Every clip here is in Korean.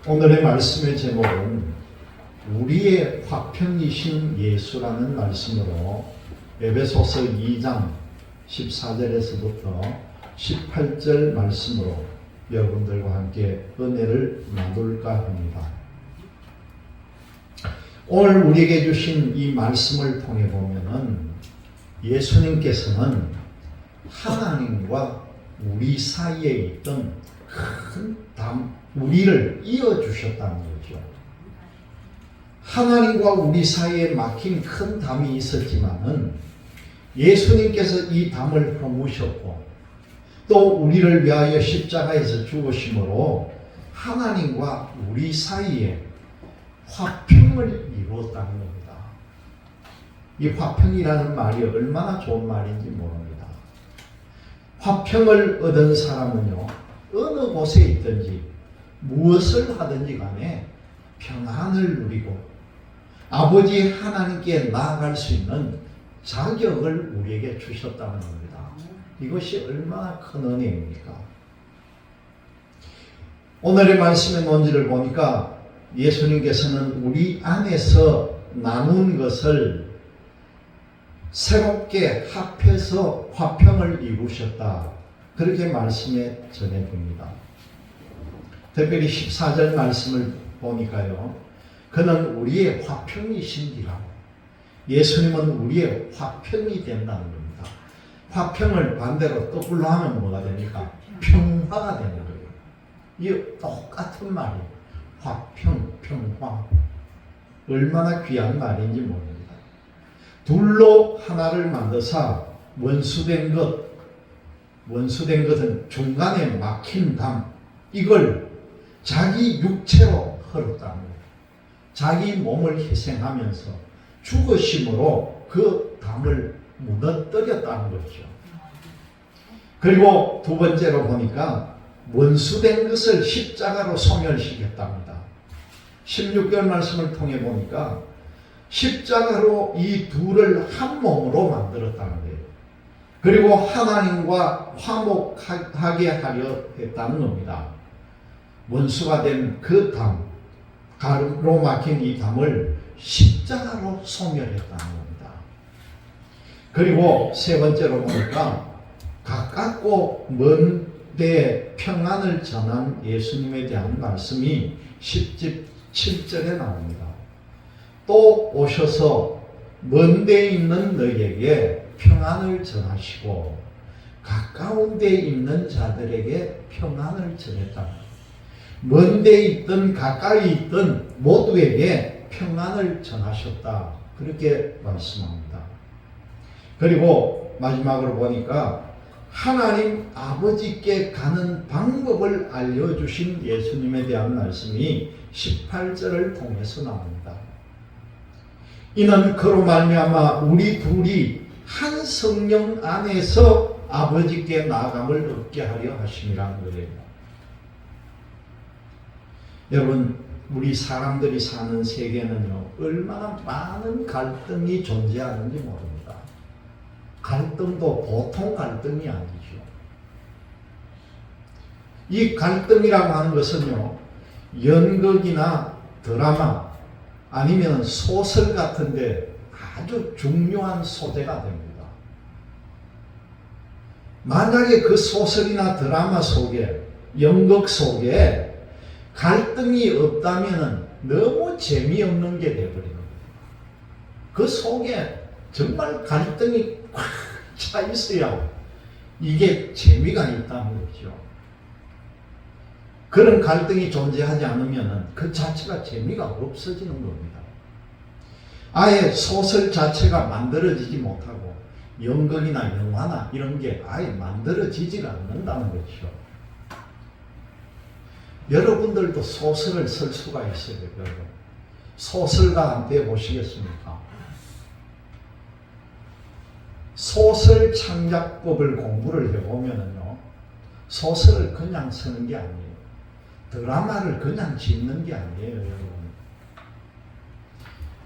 오늘의 말씀의 제목은 우리의 화평이신 예수라는 말씀으로 에베소서 2장 14절에서부터 18절 말씀으로 여러분들과 함께 은혜를 나눌까 합니다. 오늘 우리에게 주신 이 말씀을 통해 보면은 예수님께서는 하나님과 우리 사이에 있던 큰 담, 우리를 이어주셨다는 거죠. 하나님과 우리 사이에 막힌 큰 담이 있었지만은 예수님께서 이 담을 허무셨고 또 우리를 위하여 십자가에서 죽으심으로 하나님과 우리 사이에 화평을 이루었다는 겁니다. 이 화평이라는 말이 얼마나 좋은 말인지 모릅니다. 화평을 얻은 사람은요, 어느 곳에 있든지 무엇을 하든지 간에 평안을 누리고 아버지 하나님께 나아갈 수 있는 자격을 우리에게 주셨다는 겁니다. 이것이 얼마나 큰 은혜입니까? 오늘의 말씀의 논지를 보니까 예수님께서는 우리 안에서 나눈 것을 새롭게 합해서 화평을 이루셨다. 그렇게 말씀에 전해집니다. 특별히 14절 말씀을 보니까요. 그는 우리의 화평이신지라. 예수님은 우리의 화평이 된다는 겁니다. 화평을 반대로 거꾸로 하면 뭐가 됩니까? 평화가 되는 거예요. 이 똑같은 말이에요. 화평, 평화. 얼마나 귀한 말인지 모릅니다. 둘로 하나를 만드사 원수된 것은 중간에 막힌 담, 이걸 자기 육체로 헐었다는 거예요. 자기 몸을 희생하면서 죽으심으로 그 담을 무너뜨렸다는 거죠. 그리고 두 번째로 보니까 원수된 것을 십자가로 소멸시켰답니다. 16절 말씀을 통해 보니까 십자가로 이 둘을 한 몸으로 만들었다는 거예요. 그리고 하나님과 화목하게 하려 했다는 겁니다. 원수가 된 그 담, 가로 막힌 이 담을 십자가로 소멸했다는 겁니다. 그리고 세 번째로 보니까 가깝고 먼 데 평안을 전한 예수님에 대한 말씀이 17절에 나옵니다. 또 오셔서 먼 데 있는 너희에게 평안을 전하시고 가까운 데 있는 자들에게 평안을 전했다. 먼 데 있든 가까이 있든 모두에게 평안을 전하셨다. 그렇게 말씀합니다. 그리고 마지막으로 보니까 하나님 아버지께 가는 방법을 알려주신 예수님에 대한 말씀이 18절을 통해서 나옵니다. 이는 그로 말미암아 우리 둘이 한 성령 안에서 아버지께 나아감을 얻게 하려 하심이라는 거예요. 여러분, 우리 사람들이 사는 세계는요, 얼마나 많은 갈등이 존재하는지 모릅니다. 갈등도 보통 갈등이 아니죠. 이 갈등이라고 하는 것은요, 연극이나 드라마 아니면 소설 같은데 아주 중요한 소재가 됩니다. 만약에 그 소설이나 드라마 속에, 연극 속에 갈등이 없다면 너무 재미없는 게 되어버리는 거예요. 그 속에 정말 갈등이 꽉 차 있어야 이게 재미가 있다는 거죠. 그런 갈등이 존재하지 않으면 그 자체가 재미가 없어지는 겁니다. 아예 소설 자체가 만들어지지 못하고 연극이나 영화나 이런 게 아예 만들어지지가 않는다는 거죠. 여러분들도 소설을 쓸 수가 있어요. 여러분. 소설가 한테 보시겠습니까? 소설 창작법을 공부를 해보면요, 소설을 그냥 쓰는 게 아니에요. 드라마를 그냥 짓는 게 아니에요, 여러분.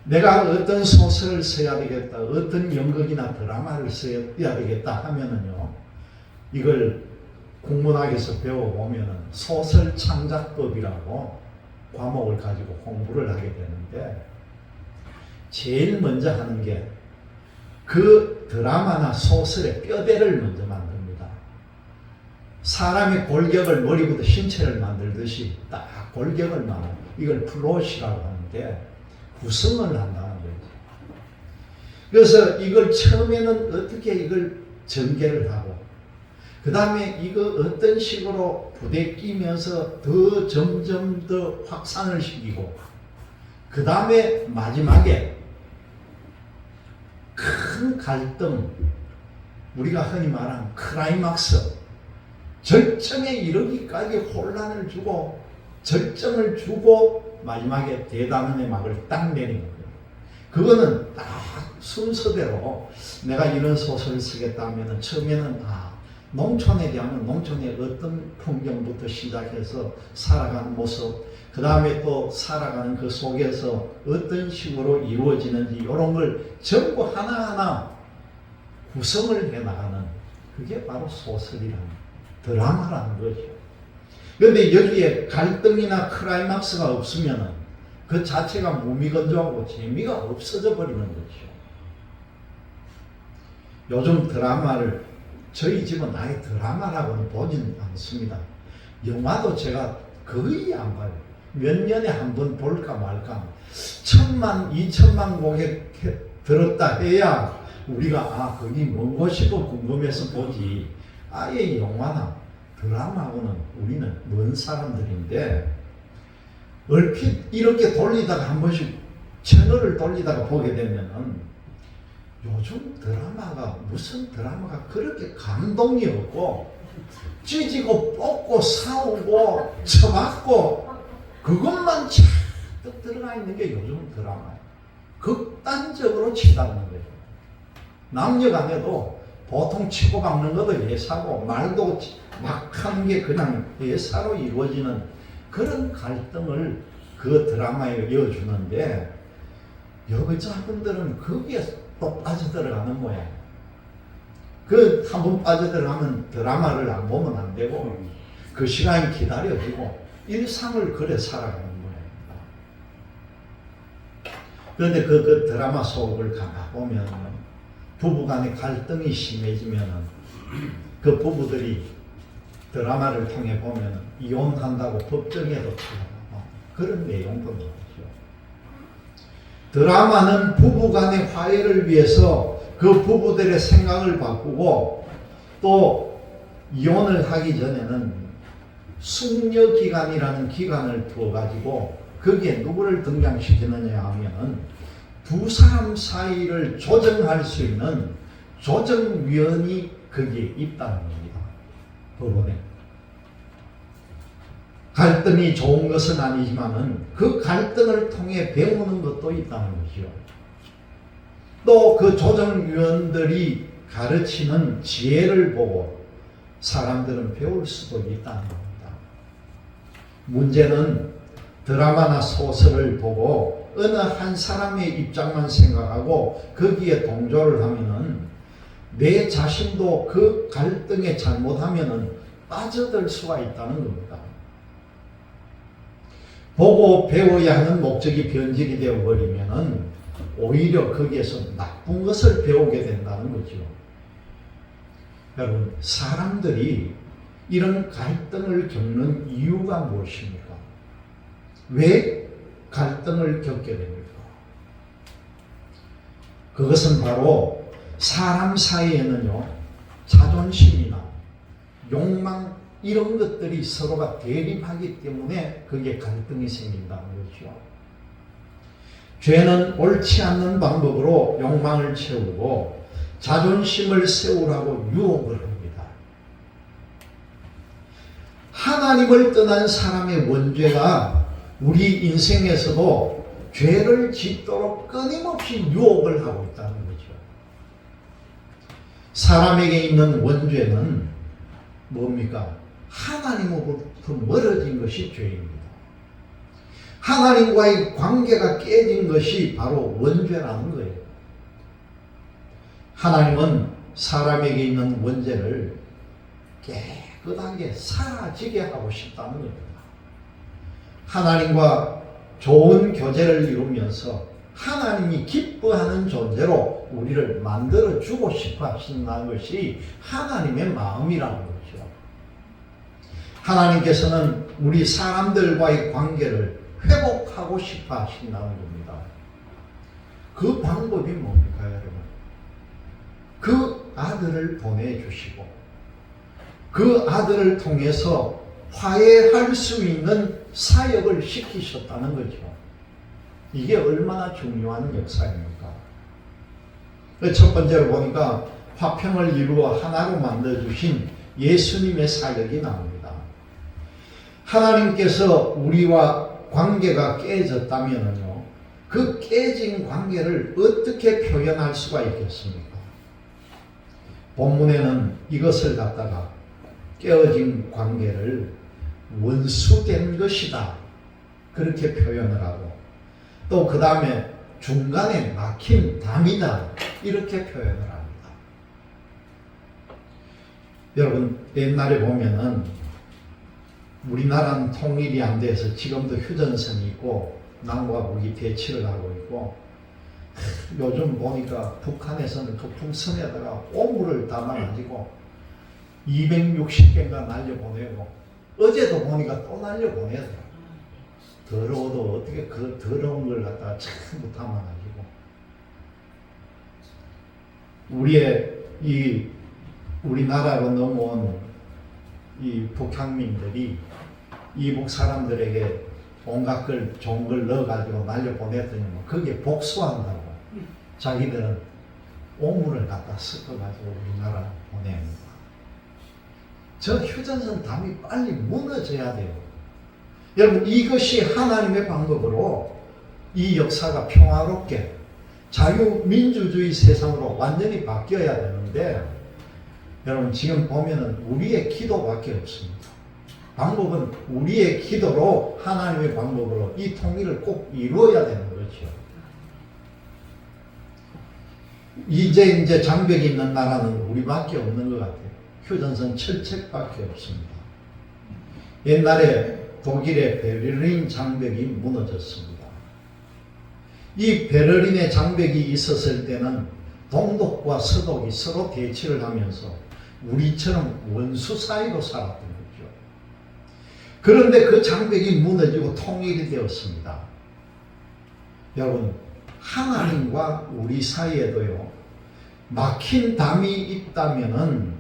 내가 어떤 소설을 써야 되겠다, 어떤 연극이나 드라마를 써야 되겠다 하면은요, 이걸 국문학에서 배워보면은 소설 창작법이라고 과목을 가지고 공부를 하게 되는데 제일 먼저 하는 게 그 드라마나 소설의 뼈대를 먼저 만듭니다. 사람이 골격을 머리부터 신체를 만들듯이 딱 골격을 만들고 이걸 플롯이라고 하는데 구성을 한다는 거죠. 그래서 이걸 처음에는 어떻게 이걸 전개를 하고 그 다음에 이거 어떤 식으로 부대끼면서 더 점점 더 확산을 시키고 그 다음에 마지막에 큰 갈등, 우리가 흔히 말하는 클라이막스, 절정에 이르기까지 혼란을 주고 절정을 주고 마지막에 대단원의 막을 딱 내리는 거예요. 그거는 딱 순서대로 내가 이런 소설을 쓰겠다 하면 처음에는 농촌에 대한 농촌의 어떤 풍경부터 시작해서 살아가는 모습, 그 다음에 또 살아가는 그 속에서 어떤 식으로 이루어지는지 이런 걸 전부 하나하나 구성을 해나가는 그게 바로 소설이라는 드라마라는 거죠. 그런데 여기에 갈등이나 클라이막스가 없으면 그 자체가 무미건조하고 재미가 없어져 버리는 거죠. 요즘 드라마를 저희 집은 아예 드라마라고는 보지는 않습니다. 영화도 제가 거의 안 봐요. 몇 년에 한 번 볼까 말까. 1000만, 2000만 고객 들었다 해야 우리가 거기 뭔 곳이고 궁금해서 보지. 아예 영화나 드라마하고는 우리는 먼 사람들인데 얼핏 이렇게 돌리다가 한 번씩 채널을 돌리다가 보게 되면은 요즘 드라마가 무슨 드라마가 그렇게 감동이 없고 찢고 뽑고 싸우고 쳐맞고 그것만 잔뜩 들어가 있는 게 요즘 드라마예요. 극단적으로 치닫는 거예요. 남녀간에도 보통 치고 박는 것도 예사고 말도 막 하는 게 그냥 예사로 이루어지는 그런 갈등을 그 드라마에 이어주는데 여자분들은 거기에 또 빠져들어가는 모양. 그 한 번 빠져들어가면 드라마를 안 보면 안 되고 그 시간 기다려지고 일상을 그래 살아가는 모양입니다. 그런데 그 드라마 속을 가보면 부부간의 갈등이 심해지면 그 부부들이 드라마를 통해 보면 이혼한다고 법정에도 찾아가고 그런 내용도 나오죠. 드라마는 부부간의 화해를 위해서 그 부부들의 생각을 바꾸고 또 이혼을 하기 전에는 숙려기간이라는 기간을 두어가지고 거기에 누구를 등장시키느냐 하면 두 사람 사이를 조정할 수 있는 조정위원이 거기에 있다는 겁니다. 법원에. 갈등이 좋은 것은 아니지만은 그 갈등을 통해 배우는 것도 있다는 거죠. 또 그 조정위원들이 가르치는 지혜를 보고 사람들은 배울 수도 있다는 겁니다. 문제는 드라마나 소설을 보고 어느 한 사람의 입장만 생각하고 거기에 동조를 하면은 내 자신도 그 갈등에 잘못하면은 빠져들 수가 있다는 겁니다. 보고 배워야 하는 목적이 변질이 되어버리면은 오히려 거기에서 나쁜 것을 배우게 된다는 거죠. 여러분, 사람들이 이런 갈등을 겪는 이유가 무엇입니까? 왜 갈등을 겪게 됩니까? 그것은 바로 사람 사이에는요, 자존심이나 욕망 이런 것들이 서로가 대립하기 때문에 그게 갈등이 생긴다는 거죠. 죄는 옳지 않는 방법으로 욕망을 채우고 자존심을 세우라고 유혹을 합니다. 하나님을 떠난 사람의 원죄가 우리 인생에서도 죄를 짓도록 끊임없이 유혹을 하고 있다는 거죠. 사람에게 있는 원죄는 뭡니까? 하나님으로부터 멀어진 것이 죄입니다. 하나님과의 관계가 깨진 것이 바로 원죄라는 거예요. 하나님은 사람에게 있는 원죄를 깨끗하게 사라지게 하고 싶다는 겁니다. 하나님과 좋은 교제를 이루면서 하나님이 기뻐하는 존재로 우리를 만들어 주고 싶어 하신다는 것이 하나님의 마음이라는 거죠. 하나님께서는 우리 사람들과의 관계를 회복하고 싶어 하신다는 겁니다. 그 방법이 뭡니까, 여러분? 그 아들을 보내주시고 그 아들을 통해서 화해할 수 있는 사역을 시키셨다는 거죠. 이게 얼마나 중요한 역사입니까? 첫 번째로 보니까 화평을 이루어 하나로 만들어주신 예수님의 사역이 나옵니다. 하나님께서 우리와 관계가 깨졌다면요, 그 깨진 관계를 어떻게 표현할 수가 있겠습니까? 본문에는 이것을 갖다가 깨어진 관계를 원수된 것이다, 그렇게 표현을 하고, 또 그 다음에 중간에 막힌 담이다, 이렇게 표현을 합니다. 여러분, 옛날에 보면은 우리나라는 통일이 안 돼서 지금도 휴전선이 있고 남과 북이 대치를 하고 있고, 요즘 보니까 북한에서는 그 풍선에다가 오물을 담아가지고 260개가 날려보내고, 어제도 보니까 또 날려보내더라고요. 더러워도 어떻게 그 더러운 걸 갖다가 전부 담아가지고, 우리나라로 넘어온 이 북향민들이 이북 사람들에게 온갖 걸 좋은 걸 넣어가지고 날려보냈더니 그게 복수한다고 자기들은 오물을 갖다 섞어가지고 우리나라 보냅니다. 저 휴전선 담이 빨리 무너져야 돼요. 여러분, 이것이 하나님의 방법으로 이 역사가 평화롭게 자유민주주의 세상으로 완전히 바뀌어야 되는데, 여러분 지금 보면은 우리의 기도밖에 없습니다. 방법은 우리의 기도로, 하나님의 방법으로 이 통일을 꼭 이루어야 되는 거죠. 이제 장벽이 있는 나라는 우리밖에 없는 것 같아요. 휴전선 철책밖에 없습니다. 옛날에 독일의 베를린 장벽이 무너졌습니다. 이 베를린의 장벽이 있었을 때는 동독과 서독이 서로 대치를 하면서 우리처럼 원수 사이로 살았던 거죠. 그런데 그 장벽이 무너지고 통일이 되었습니다. 여러분, 하나님과 우리 사이에도요, 막힌 담이 있다면은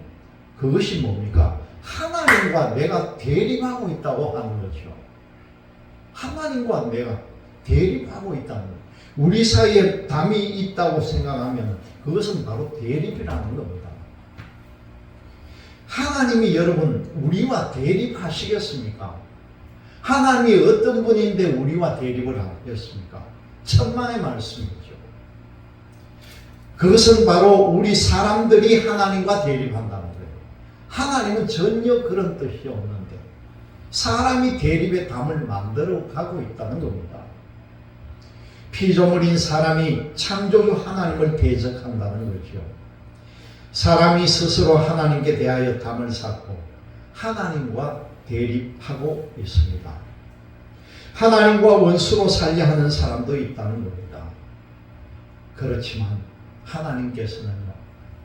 그것이 뭡니까? 하나님과 내가 대립하고 있다고 하는 거죠. 하나님과 내가 대립하고 있다는 거죠. 우리 사이에 담이 있다고 생각하면 그것은 바로 대립이라는 겁니다. 하나님이 여러분 우리와 대립하시겠습니까? 하나님이 어떤 분인데 우리와 대립을 하겠습니까? 천만의 말씀이죠. 그것은 바로 우리 사람들이 하나님과 대립한다는 거예요. 하나님은 전혀 그런 뜻이 없는데 사람이 대립의 담을 만들어 가고 있다는 겁니다. 피조물인 사람이 창조주 하나님을 대적한다는 거죠. 사람이 스스로 하나님께 대하여 담을 쌓고 하나님과 대립하고 있습니다. 하나님과 원수로 살려 하는 사람도 있다는 겁니다. 그렇지만 하나님께서는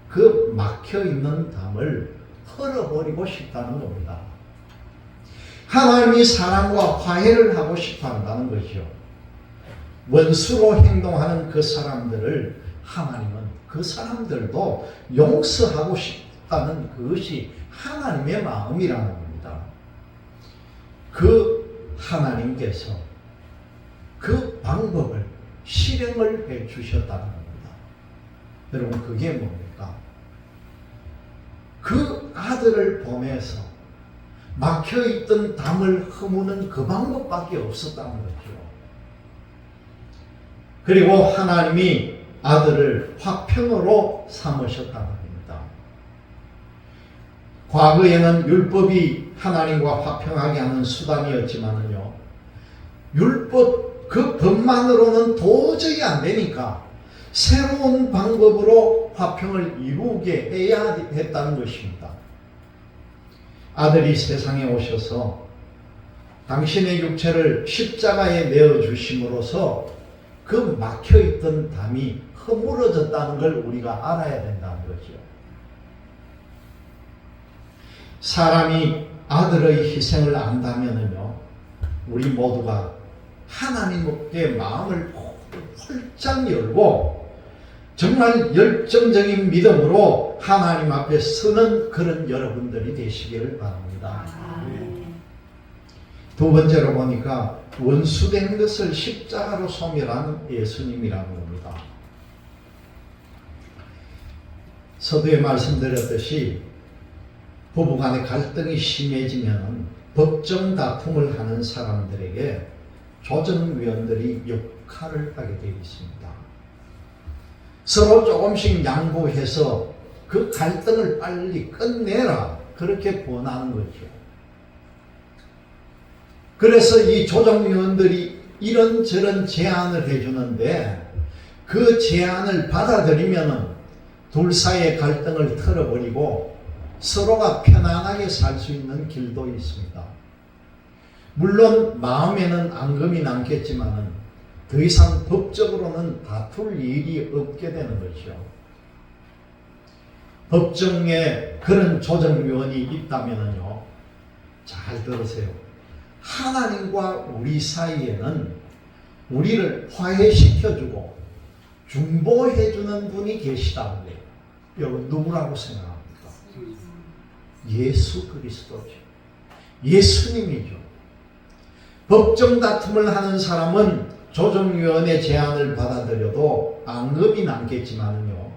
그 막혀있는 담을 털어버리고 싶다는 겁니다. 하나님이 사람과 화해를 하고 싶어 한다는 거죠. 원수로 행동하는 그 사람들을 하나님은 그 사람들도 용서하고 싶다는 그것이 하나님의 마음이라는 겁니다. 그 하나님께서 그 방법을 실행을 해 주셨다는 겁니다. 여러분, 그게 뭡니까? 그 아들을 보내서 막혀있던 담을 허무는 그 방법밖에 없었다는 거죠. 그리고 하나님이 아들을 화평으로 삼으셨다는 겁니다. 과거에는 율법이 하나님과 화평하게 하는 수단이었지만은요, 율법 그 법만으로는 도저히 안 되니까 새로운 방법으로 화평을 이루게 해야 했다는 것입니다. 아들이 세상에 오셔서 당신의 육체를 십자가에 내어 주심으로써 그 막혀있던 담이 허물어졌다는 걸 우리가 알아야 된다는 거죠. 사람이 아들의 희생을 안다면은요, 우리 모두가 하나님께 마음을 활짝 열고 정말 열정적인 믿음으로 하나님 앞에 서는 그런 여러분들이 되시기를 바랍니다. 두 번째로 보니까 원수된 것을 십자가로 소멸한 예수님이라고 합니다. 서두에 말씀드렸듯이 부부간의 갈등이 심해지면 법정 다툼을 하는 사람들에게 조정위원들이 역할을 하게 되어 있습니다. 서로 조금씩 양보해서 그 갈등을 빨리 끝내라, 그렇게 권하는 거죠. 그래서 이 조정위원들이 이런저런 제안을 해주는데 그 제안을 받아들이면 둘 사이의 갈등을 털어버리고 서로가 편안하게 살 수 있는 길도 있습니다. 물론 마음에는 앙금이 남겠지만 더 이상 법적으로는 다툴 일이 없게 되는 거죠. 법정에 그런 조정위원이 있다면요, 잘 들으세요. 하나님과 우리 사이에는 우리를 화해시켜주고 중보해주는 분이 계시다는 거예요. 여러분, 누구라고 생각합니까? 예수 그리스도죠. 예수님이죠. 법정 다툼을 하는 사람은 조정위원의 제안을 받아들여도 앙금이 남겠지만요,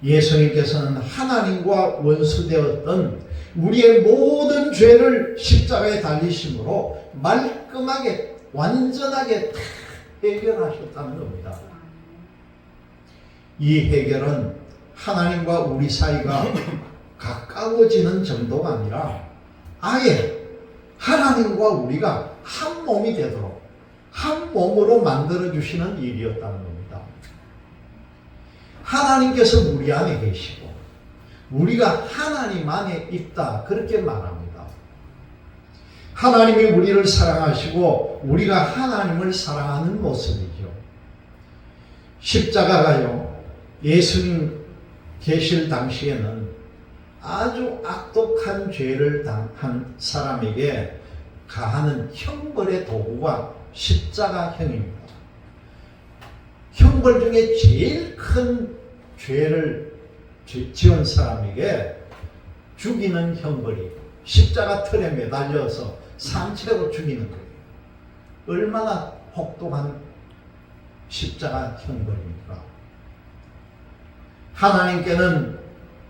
예수님께서는 하나님과 원수되었던 우리의 모든 죄를 십자가에 달리심으로 말끔하게 완전하게 다 해결하셨다는 겁니다. 이 해결은 하나님과 우리 사이가 가까워지는 정도가 아니라 아예 하나님과 우리가 한 몸이 되도록 한 몸으로 만들어주시는 일이었다는 겁니다. 하나님께서 우리 안에 계시고 우리가 하나님 안에 있다, 그렇게 말합니다. 하나님이 우리를 사랑하시고 우리가 하나님을 사랑하는 모습이죠. 십자가가요, 예수님 계실 당시에는 아주 악독한 죄를 당한 사람에게 가하는 형벌의 도구가 십자가형입니다. 형벌 중에 제일 큰 죄를 지은 사람에게 죽이는 형벌이 십자가 틀에 매달려서 산채로 죽이는 거예요. 얼마나 혹독한 십자가 형벌입니까? 하나님께는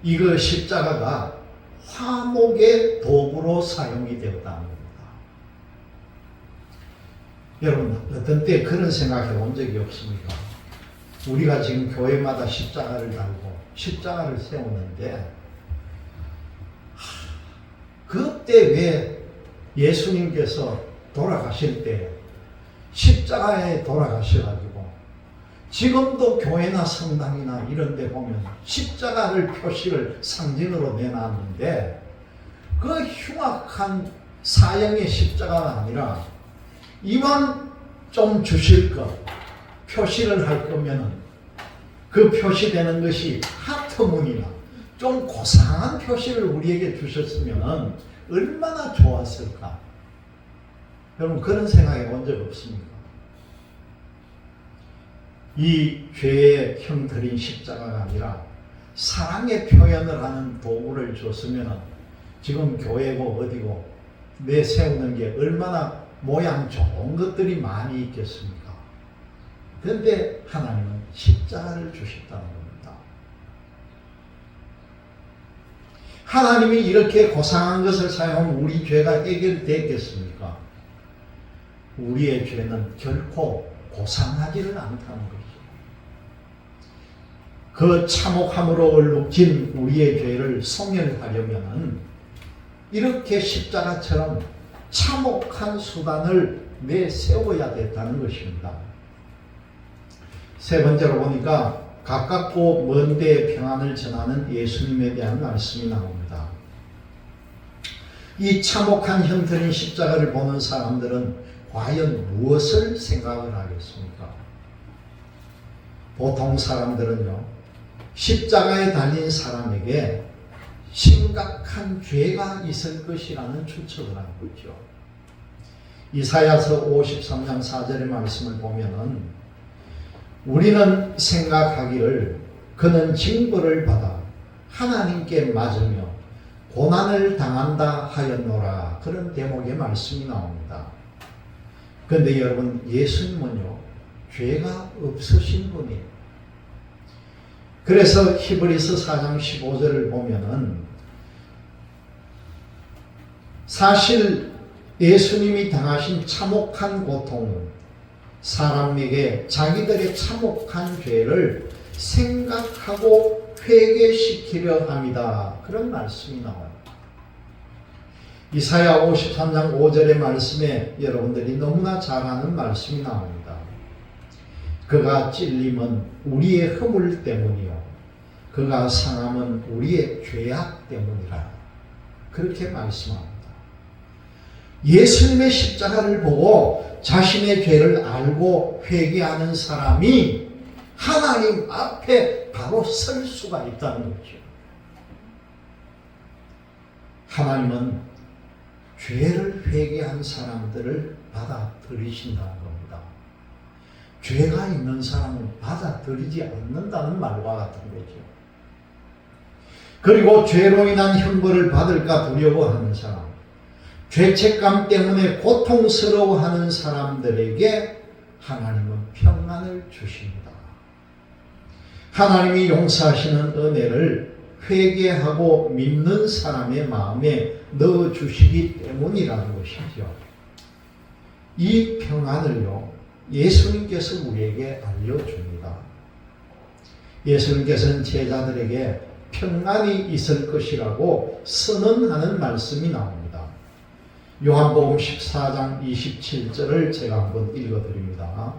이거 십자가가 화목의 도구로 사용이 되었다는 겁니다. 여러분, 어떤 때 그런 생각해 본 적이 없습니까? 우리가 지금 교회마다 십자가를 달고 십자가를 세우는데 그때 왜 예수님께서 돌아가실 때 십자가에 돌아가셔가지고 지금도 교회나 성당이나 이런 데 보면 십자가를 표시를 상징으로 내놨는데 그 흉악한 사형의 십자가가 아니라 이왕 좀 주실 것, 표시를 할 거면은 그 표시되는 것이 하트문이나 좀 고상한 표시를 우리에게 주셨으면 얼마나 좋았을까? 여러분, 그런 생각해 본 적 없습니까? 이 죄의 형틀인 십자가가 아니라 사랑의 표현을 하는 도구를 줬으면 지금 교회고 어디고 내세우는 게 얼마나 모양 좋은 것들이 많이 있겠습니까? 그런데 하나님은 십자가를 주셨다는 겁니다. 하나님이 이렇게 고상한 것을 사용하면 우리 죄가 해결되겠습니까? 우리의 죄는 결코 고상하지를 않다는 거죠. 그 참혹함으로 얼룩진 우리의 죄를 소멸하려면 이렇게 십자가처럼 참혹한 수단을 내세워야 된다는 것입니다. 세 번째로 보니까 가깝고 먼 데의 평안을 전하는 예수님에 대한 말씀이 나옵니다. 이 참혹한 형편인 십자가를 보는 사람들은 과연 무엇을 생각을 하겠습니까? 보통 사람들은요, 십자가에 달린 사람에게 심각한 죄가 있을 것이라는 추측을 하는 거죠. 이사야서 53장 4절의 말씀을 보면은 우리는 생각하기를 그는 징벌을 받아 하나님께 맞으며 고난을 당한다 하였노라, 그런 대목의 말씀이 나옵니다. 그런데 여러분, 예수님은요 죄가 없으신 분이에요. 그래서 히브리서 4장 15절을 보면은 사실 예수님이 당하신 참혹한 고통은 사람에게 자기들의 참혹한 죄를 생각하고 회개시키려 합니다. 그런 말씀이 나와요. 이사야 53장 5절의 말씀에 여러분들이 너무나 잘 아는 말씀이 나옵니다. 그가 찔림은 우리의 허물 때문이요 그가 상함은 우리의 죄악 때문이라, 그렇게 말씀합니다. 예수님의 십자가를 보고 자신의 죄를 알고 회개하는 사람이 하나님 앞에 바로 설 수가 있다는 거죠. 하나님은 죄를 회개한 사람들을 받아들이신다는 겁니다. 죄가 있는 사람은 받아들이지 않는다는 말과 같은 거죠. 그리고 죄로 인한 형벌을 받을까 두려워하는 사람, 죄책감 때문에 고통스러워하는 사람들에게 하나님은 평안을 주십니다. 하나님이 용서하시는 은혜를 회개하고 믿는 사람의 마음에 넣어주시기 때문이라는 것이죠. 이 평안을요 예수님께서 우리에게 알려줍니다. 예수님께서는 제자들에게 평안이 있을 것이라고 선언하는 말씀이 나옵니다. 요한복음 14장 27절을 제가 한번 읽어드립니다.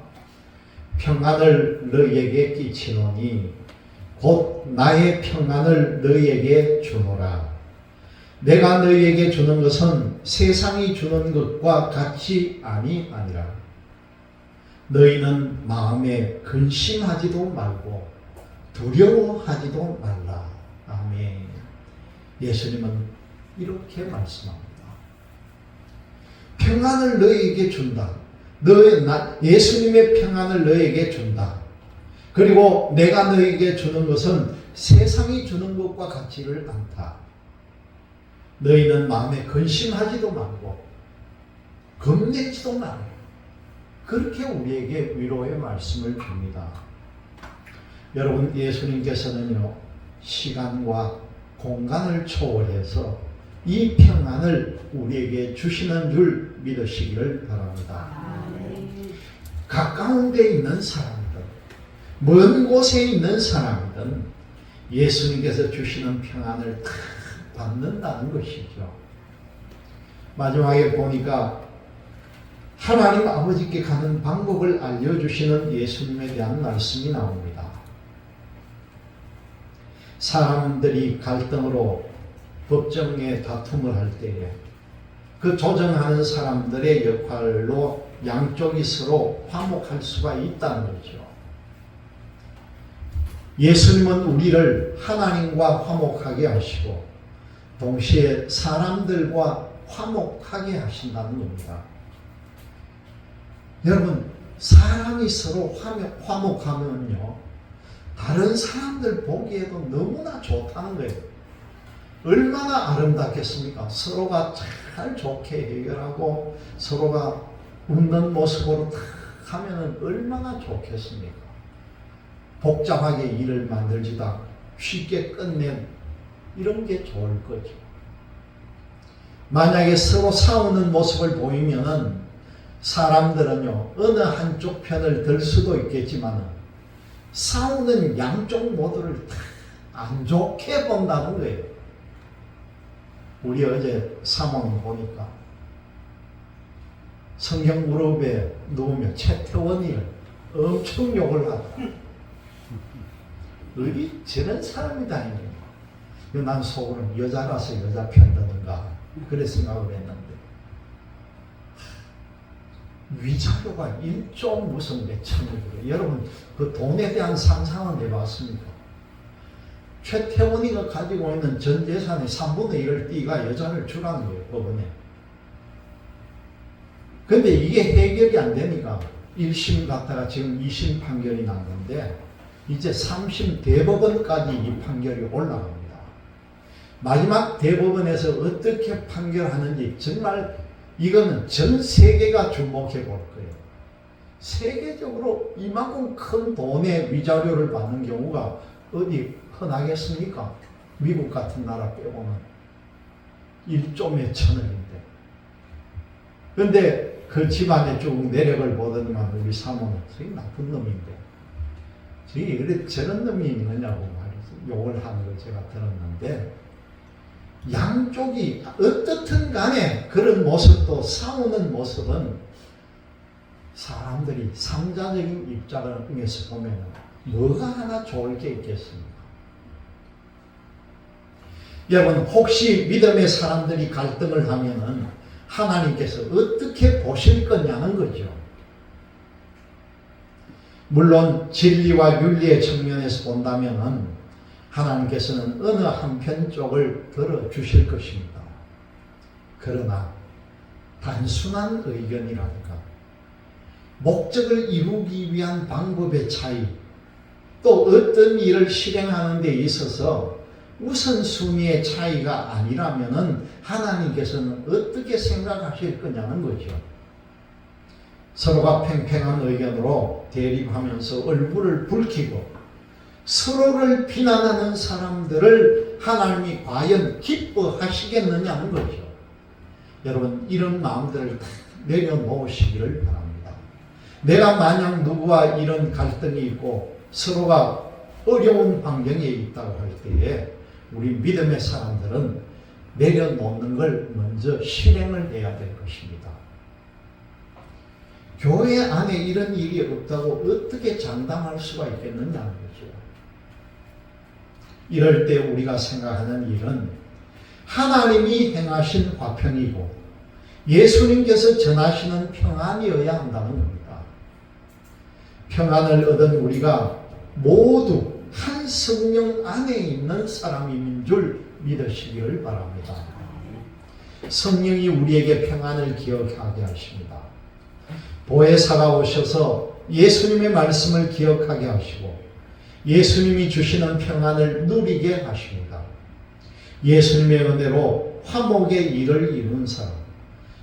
평안을 너희에게 끼치노니 곧 나의 평안을 너희에게 주노라. 내가 너희에게 주는 것은 세상이 주는 것과 같이 아니라. 너희는 마음에 근심하지도 말고 두려워하지도 말라. 아멘. 예수님은 이렇게 말씀합니다. 평안을 너희에게 준다. 예수님의 평안을 너희에게 준다. 그리고 내가 너희에게 주는 것은 세상이 주는 것과 같지를 않다. 너희는 마음에 근심하지도 말고 겁내지도 말고, 그렇게 우리에게 위로의 말씀을 줍니다. 여러분, 예수님께서는요 시간과 공간을 초월해서 이 평안을 우리에게 주시는 줄 믿으시기를 바랍니다. 가까운 데 있는 사람들, 먼 곳에 있는 사람들은 예수님께서 주시는 평안을 다 받는다는 것이죠. 마지막에 보니까 하나님 아버지께 가는 방법을 알려주시는 예수님에 대한 말씀이 나옵니다. 사람들이 갈등으로 법정에 다툼을 할 때에 그 조정하는 사람들의 역할로 양쪽이 서로 화목할 수가 있다는 거죠. 예수님은 우리를 하나님과 화목하게 하시고 동시에 사람들과 화목하게 하신다는 겁니다. 여러분, 사람이 서로 화목하면요 다른 사람들 보기에도 너무나 좋다는 거예요. 얼마나 아름답겠습니까? 서로가 잘 좋게 해결하고 서로가 웃는 모습으로 탁 하면은 얼마나 좋겠습니까? 복잡하게 일을 만들지도 않고 쉽게 끝낸 이런 게 좋을 거죠. 만약에 서로 싸우는 모습을 보이면은 사람들은요 어느 한쪽 편을 들 수도 있겠지만 싸우는 양쪽 모두를 다 안 좋게 본다는 거예요. 우리 어제 사모님 보니까 성경 무릎에 누우며 최태원이를 엄청 욕을 하더라. 어디 저런 사람이 다니는 거야. 난 속으로는 여자라서 여자 편 드는가, 그래 생각을 했는데 위자료가 1조 무슨 몇천억이에요. 여러분 그 돈에 대한 상상은 해봤습니까? 최태원이가 가지고 있는 전 재산의 3분의 1을 띠가 여자를 주라는 거예요, 법원에. 근데 이게 해결이 안 되니까 1심 갔다가 지금 2심 판결이 난 건데 이제 3심 대법원까지 이 판결이 올라갑니다. 마지막 대법원에서 어떻게 판결하는지 정말 이거는 전 세계가 주목해 볼 거예요. 세계적으로 이만큼 큰 돈의 위자료를 받는 경우가 어디 흔하겠습니까? 미국 같은 나라 빼고는 1조 몇천억인데. 근데 그 집안의 쭉 내력을 보더니만 우리 사모는 저기 나쁜 놈인데 저기 왜 저런 놈이 있느냐고 말해서 욕을 하는 걸 제가 들었는데 양쪽이 어떻든 간에 그런 모습도 싸우는 모습은 사람들이 삼자적인 입장에서 보면 뭐가 하나 좋을 게 있겠습니까? 여러분 혹시 믿음의 사람들이 갈등을 하면은 하나님께서 어떻게 보실 거냐는 거죠. 물론 진리와 윤리의 측면에서 본다면은 하나님께서는 어느 한편 쪽을 들어주실 것입니다. 그러나 단순한 의견이라든가 목적을 이루기 위한 방법의 차이, 또 어떤 일을 실행하는 데 있어서 우선순위의 차이가 아니라면은 하나님께서는 어떻게 생각하실 거냐는 거죠. 서로가 팽팽한 의견으로 대립하면서 얼굴을 붉히고 서로를 비난하는 사람들을 하나님이 과연 기뻐하시겠느냐는 거죠. 여러분 이런 마음들을 다 내려놓으시기를 바랍니다. 내가 만약 누구와 이런 갈등이 있고 서로가 어려운 환경에 있다고 할 때에 우리 믿음의 사람들은 내려놓는 걸 먼저 실행을 해야 될 것입니다. 교회 안에 이런 일이 없다고 어떻게 장담할 수가 있겠느냐는 거죠. 이럴 때 우리가 생각하는 일은 하나님이 행하신 화평이고 예수님께서 전하시는 평안이어야 한다는 겁니다. 평안을 얻은 우리가 모두 한 성령 안에 있는 사람인 줄 믿으시기를 바랍니다. 성령이 우리에게 평안을 기억하게 하십니다. 보혜사가 오셔서 예수님의 말씀을 기억하게 하시고 예수님이 주시는 평안을 누리게 하십니다. 예수님의 은혜로 화목의 일을 이룬 사람,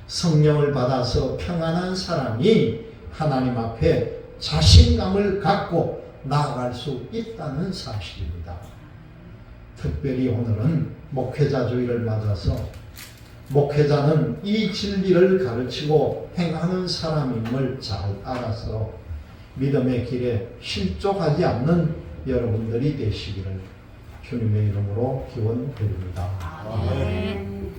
성령을 받아서 평안한 사람이 하나님 앞에 자신감을 갖고 나아갈 수 있다는 사실입니다. 특별히 오늘은 목회자 주일을 맞아서 목회자는 이 진리를 가르치고 행하는 사람임을 잘 알아서 믿음의 길에 실족하지 않는 여러분들이 되시기를 주님의 이름으로 기원드립니다. 아멘.